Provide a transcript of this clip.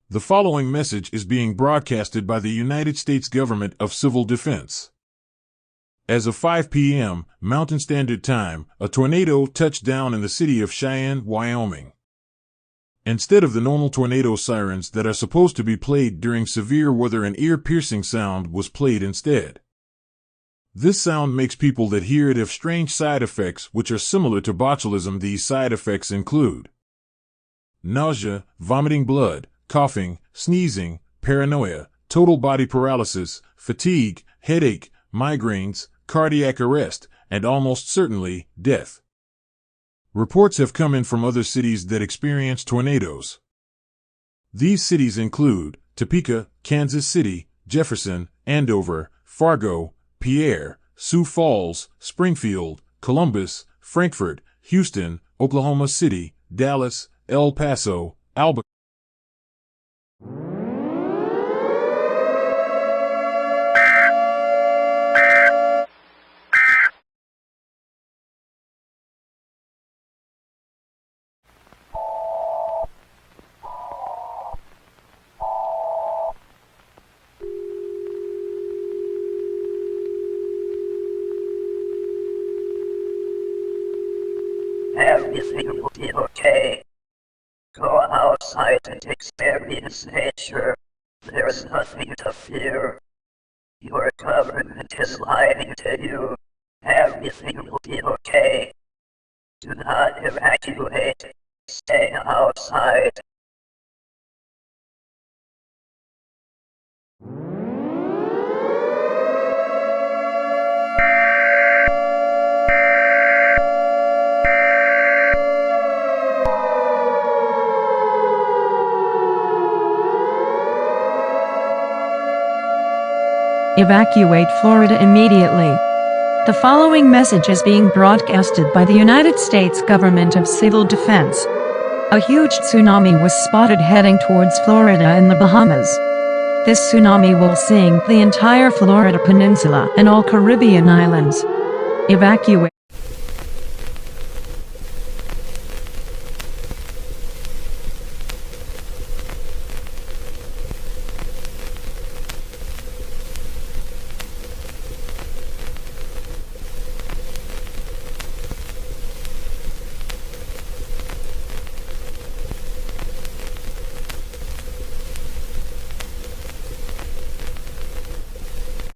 The following message is being broadcasted by the United States Government of Civil Defense. As of 5 p.m. Mountain Standard Time, a tornado touched down in the city of Cheyenne, Wyoming. Instead of the normal tornado sirens that are supposed to be played during severe weather, an ear-piercing sound was played instead. This sound makes people that hear it have strange side effects which are similar to botulism. These side effects include nausea, vomiting blood, coughing, sneezing, paranoia, total body paralysis, fatigue, headache, migraines, cardiac arrest, and almost certainly, death. Reports have come in from other cities that experience tornadoes. These cities include Topeka, Kansas City, Jefferson, Andover, Fargo, Pierre, Sioux Falls, Springfield, Columbus, Frankfort, Houston, Oklahoma City, Dallas, El Paso, Albuquerque. Everything will be okay. Go outside and experience nature. There's nothing to fear. Your government is lying to you. Everything will be okay. Do not evacuate. Stay outside. Evacuate Florida immediately. The following message is being broadcasted by the United States Government of Civil Defense. A huge tsunami was spotted heading towards Florida and the Bahamas. This tsunami will sink the entire Florida peninsula and all Caribbean islands. Evacuate.